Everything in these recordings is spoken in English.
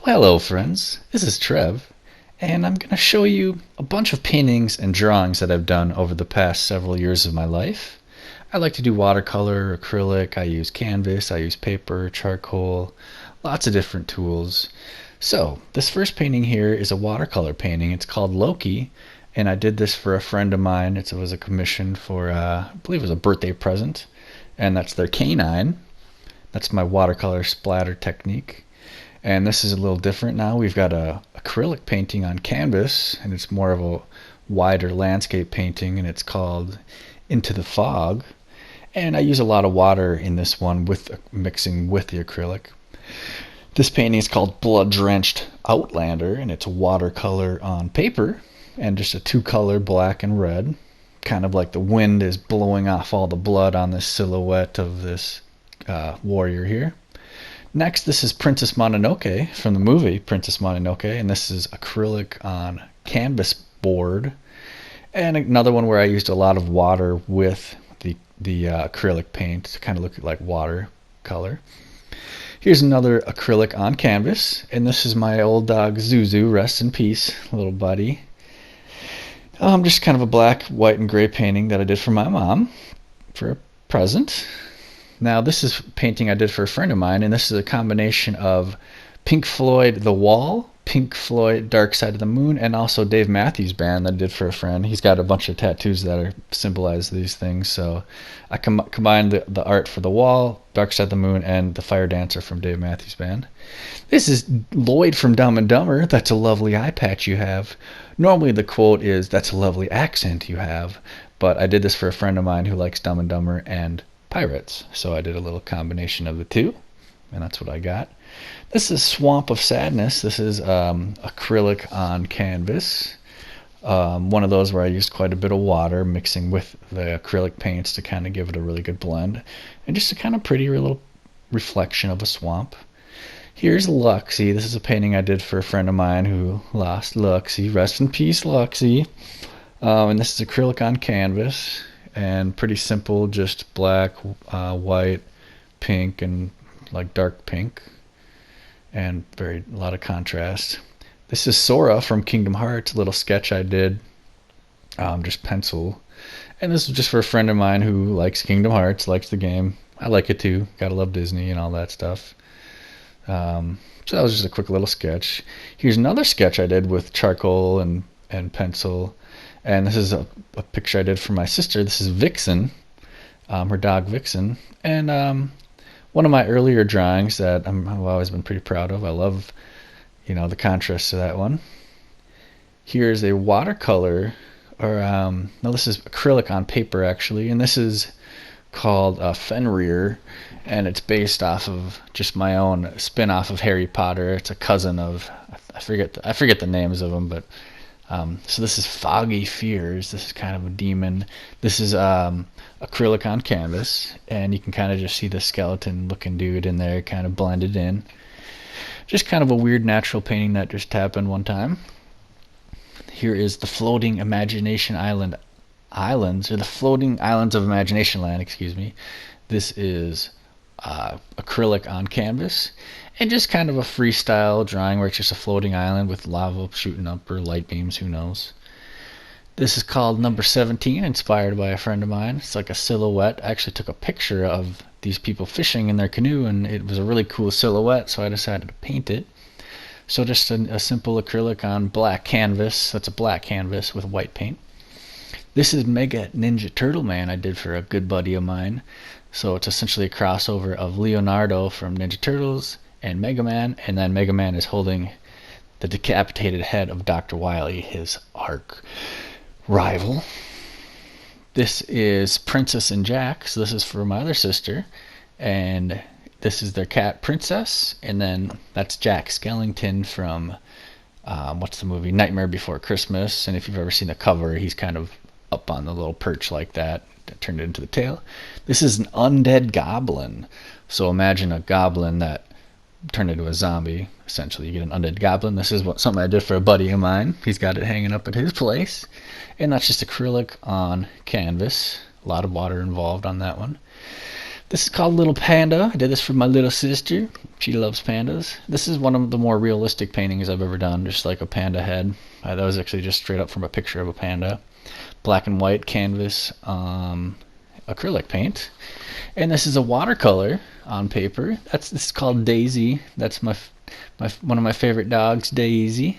Well, hello friends, this is Trev, and I'm going to show you a bunch of paintings and drawings that I've done over the past several years of my life. I like to do watercolor, acrylic, I use canvas, I use paper, charcoal, lots of different tools. So, this first painting here is a watercolor painting. It's called Loki, and I did this for a friend of mine. It was a commission for, I believe it was a birthday present, and that's their canine. That's my watercolor splatter technique. And this is a little different now. We've got a acrylic painting on canvas, and it's more of a wider landscape painting, and it's called Into the Fog. And I use a lot of water in this one with mixing with the acrylic. This painting is called Blood Drenched Outlander, and it's watercolor on paper and just a two-color black and red, kind of like the wind is blowing off all the blood on this silhouette of this warrior here. Next, this is Princess Mononoke from the movie Princess Mononoke, and this is acrylic on canvas board. And another one where I used a lot of water with the acrylic paint to kind of look like watercolor. Here's another acrylic on canvas, and this is my old dog Zuzu, rest in peace, little buddy. Just kind of a black, white, and gray painting that I did for my mom for a present. Now this is a painting I did for a friend of mine, and this is a combination of Pink Floyd The Wall, Pink Floyd Dark Side of the Moon, and also Dave Matthews Band that I did for a friend. He's got a bunch of tattoos that symbolize these things, so I combined the art for The Wall, Dark Side of the Moon, and the Fire Dancer from Dave Matthews Band. This is Lloyd from Dumb and Dumber. That's a lovely eye patch you have. Normally the quote is, that's a lovely accent you have, but I did this for a friend of mine who likes Dumb and Dumber and Pirates, so I did a little combination of the two, and that's what I got. This is Swamp of Sadness. This is acrylic on canvas, one of those where I used quite a bit of water mixing with the acrylic paints to kind of give it a really good blend, and just a kind of pretty little reflection of a swamp. Here's Luxie. This is a painting I did for a friend of mine who lost Luxie. Rest in peace, Luxie. And this is acrylic on canvas, and pretty simple, just black, white, pink, and like dark pink, and a lot of contrast. This is Sora from Kingdom Hearts, a little sketch I did, just pencil, and this is just for a friend of mine who likes Kingdom Hearts, likes the game. I like it too, gotta love Disney and all that stuff. So that was just a quick little sketch. Here's another sketch I did with charcoal and pencil. And this is a picture I did for my sister. This is Vixen, her dog Vixen. And one of my earlier drawings that I've always been pretty proud of. I love, the contrast to that one. Here's a watercolor, no, this is acrylic on paper actually. And this is called Fenrir. And it's based off of just my own spin-off of Harry Potter. It's a cousin of, I forget the names of them, but so this is Foggy Fears. This is kind of a demon. This is acrylic on canvas, and you can kind of just see the skeleton-looking dude in there, kind of blended in. Just kind of a weird natural painting that just happened one time. Here is the Floating Imagination Islands, or the Floating Islands of Imagination Land. Excuse me. This is acrylic on canvas, and just kind of a freestyle drawing where it's just a floating island with lava shooting up or light beams, who knows. This is called Number 17, inspired by a friend of mine. It's like a silhouette. I actually took a picture of these people fishing in their canoe, and it was a really cool silhouette, so I decided to paint it. So just a simple acrylic on black canvas. That's a black canvas with white paint. This is Mega Ninja Turtle Man I did for a good buddy of mine. So it's essentially a crossover of Leonardo from Ninja Turtles and Mega Man, and then Mega Man is holding the decapitated head of Dr. Wily, his arch rival. This is Princess and Jack, so this is for my other sister, and this is their cat Princess, and then that's Jack Skellington from what's the movie, Nightmare Before Christmas. And if you've ever seen the cover, he's kind of up on the little perch like that turned it into the tail. This is an undead goblin, so imagine a goblin that turned into a zombie. Essentially, you get an undead goblin. This is something I did for a buddy of mine. He's got it hanging up at his place, and that's just acrylic on canvas. A lot of water involved on that one. This is called Little Panda. I did this for my little sister. She loves pandas. This is one of the more realistic paintings I've ever done, just like a panda head. That was actually just straight up from a picture of a panda. Black and white canvas, acrylic paint. And this is a watercolor on paper. This is called Daisy. That's my one of my favorite dogs, Daisy.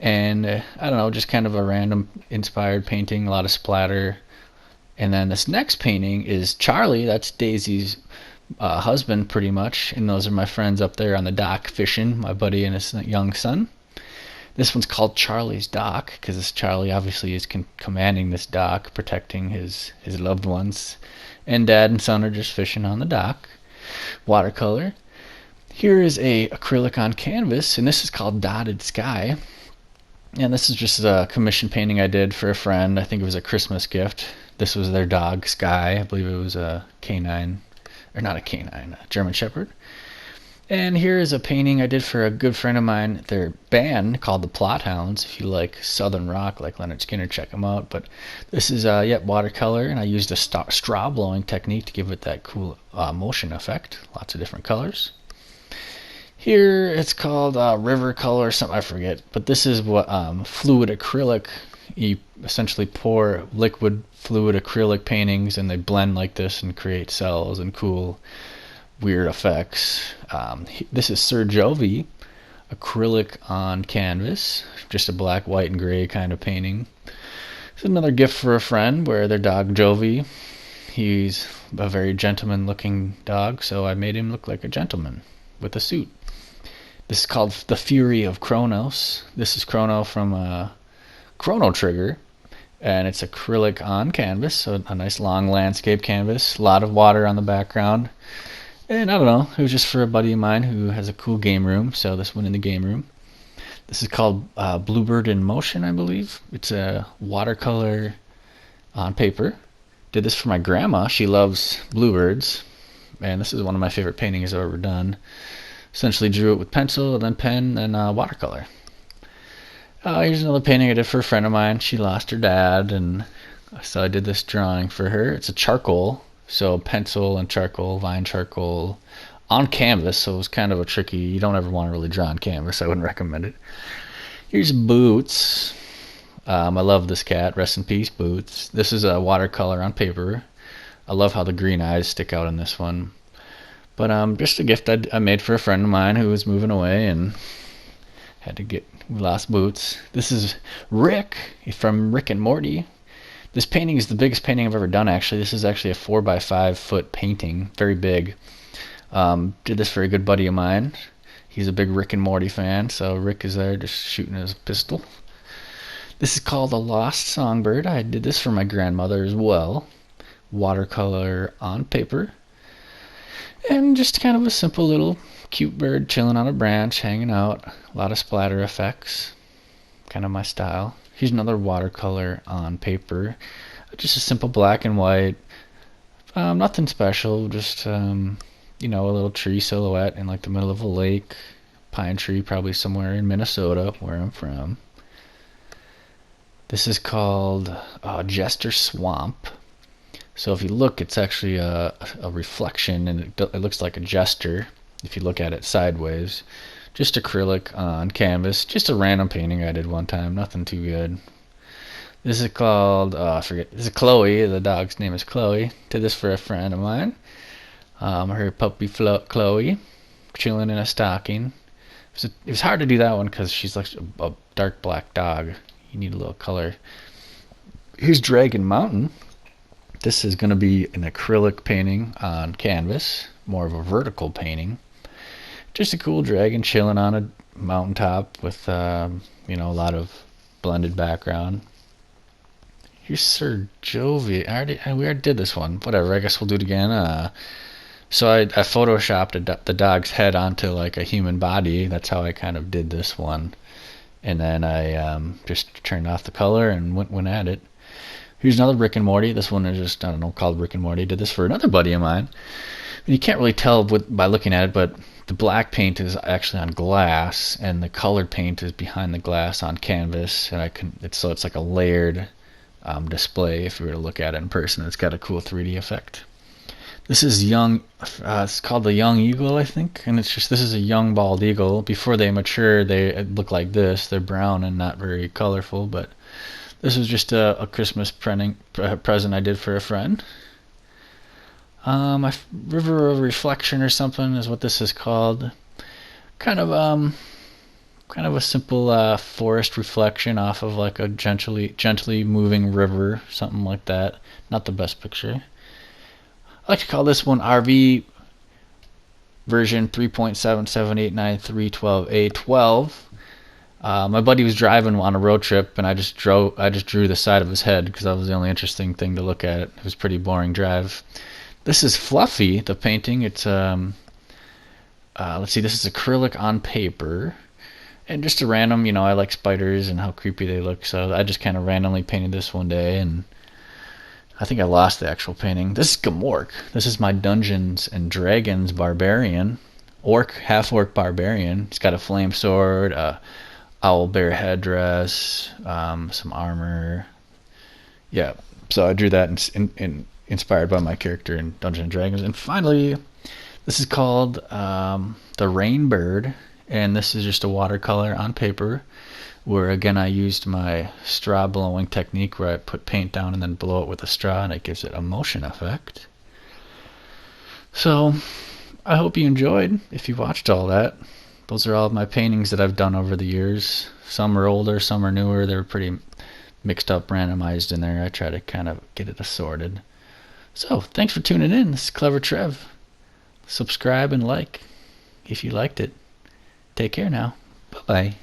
And I don't know, just kind of a random inspired painting, a lot of splatter. And then this next painting is Charlie. That's Daisy's husband, pretty much. And those are my friends up there on the dock fishing, my buddy and his young son. This one's called Charlie's Dock because this Charlie obviously is commanding this dock, protecting his loved ones. And dad and son are just fishing on the dock. Watercolor. Here is a acrylic on canvas, and this is called Dotted Sky. And this is just a commission painting I did for a friend. I think it was a Christmas gift. This was their dog, Sky. I believe it was a canine, or not a canine, a German Shepherd. And here is a painting I did for a good friend of mine. Their band called the Plot Hounds. If you like Southern rock like Leonard Skinner, check them out. But this is watercolor, and I used a straw blowing technique to give it that cool motion effect. Lots of different colors. Here it's called river color or something, I forget. But this is what fluid acrylic. You essentially pour liquid fluid acrylic paintings, and they blend like this and create cells and cool weird effects. This is Sir Jovi acrylic on canvas, just a black, white, and gray kind of painting. It's another gift for a friend where their dog Jovi, he's a very gentleman looking dog, so I made him look like a gentleman with a suit. This is called The Fury of Kronos. This is Chrono from Chrono Trigger, and it's acrylic on canvas, so a nice long landscape canvas, a lot of water on the background. And I don't know, it was just for a buddy of mine who has a cool game room, so this went in the game room. This is called Bluebird in Motion, I believe. It's a watercolor on paper. Did this for my grandma. She loves bluebirds, and this is one of my favorite paintings I've ever done. Essentially drew it with pencil, then pen, and watercolor. Here's another painting I did for a friend of mine. She lost her dad, and so I did this drawing for her. It's a charcoal. So pencil and charcoal, vine charcoal, on canvas, so it was kind of a tricky, you don't ever want to really draw on canvas, I wouldn't recommend it. Here's Boots. I love this cat, rest in peace, Boots. This is a watercolor on paper. I love how the green eyes stick out in this one. But just a gift I made for a friend of mine who was moving away and we lost Boots. This is Rick from Rick and Morty. This painting is the biggest painting I've ever done, actually. This is actually a 4x5 foot painting, very big. Did this for a good buddy of mine. He's a big Rick and Morty fan, so Rick is there just shooting his pistol. This is called A Lost Songbird. I did this for my grandmother as well. Watercolor on paper. And just kind of a simple little cute bird chilling on a branch, hanging out. A lot of splatter effects. Kind of my style. Here's another watercolor on paper. Just a simple black and white. Nothing special, just a little tree silhouette in like the middle of a lake. Pine tree, probably somewhere in Minnesota, where I'm from. This is called Jester Swamp. So if you look, it's actually a reflection, and it looks like a jester if you look at it sideways. Just acrylic on canvas. Just a random painting I did one time. Nothing too good. This is called, This is Chloe. The dog's name is Chloe. Did this for a friend of mine. Her puppy Chloe. Chilling in a stocking. It was hard to do that one because she's like a dark black dog. You need a little color. Here's Dragon Mountain. This is going to be an acrylic painting on canvas. More of a vertical painting. Just a cool dragon chilling on a mountaintop with, a lot of blended background. Here's Sir Jovi. We already did this one. Whatever, I guess we'll do it again. So I photoshopped the dog's head onto like a human body. That's how I kind of did this one. And then I just turned off the color and went at it. Here's another Rick and Morty. This one is just, called Rick and Morty. Did this for another buddy of mine. And you can't really tell by looking at it, but the black paint is actually on glass, and the colored paint is behind the glass on canvas. And it's like a layered display. If you were to look at it in person, it's got a cool 3D effect. This is young. It's called the young eagle, I think, and it's just this is a young bald eagle. Before they mature, they look like this. They're brown and not very colorful, but this was just a Christmas present I did for a friend. River of Reflection or something is what this is called. Kind of kind of a simple forest reflection off of like a gently moving river, something like that. Not the best picture. I like to call this one RV version 3.7789312A12. My buddy was driving on a road trip, and I just drew the side of his head because that was the only interesting thing to look at. It was a pretty boring drive. This is Fluffy, the painting. It's let's see, this is acrylic on paper, and just a random. I like spiders and how creepy they look, so I just kind of randomly painted this one day, and I think I lost the actual painting. This is Gamork. This is my Dungeons and Dragons barbarian, half-orc barbarian. He's got a flame sword, owl bear headdress, some armor. Yeah, so I drew that inspired by my character in Dungeons and Dragons. And finally, this is called the Rainbird, and this is just a watercolor on paper, where again I used my straw blowing technique where I put paint down and then blow it with a straw, and it gives it a motion effect. So I hope you enjoyed. If you watched all that, those are all of my paintings that I've done over the years. Some are older, some are newer. They're pretty mixed up, randomized in there. I try to kind of get it assorted. So thanks for tuning in. This is Clever Trev. Subscribe and like if you liked it. Take care now. Bye bye.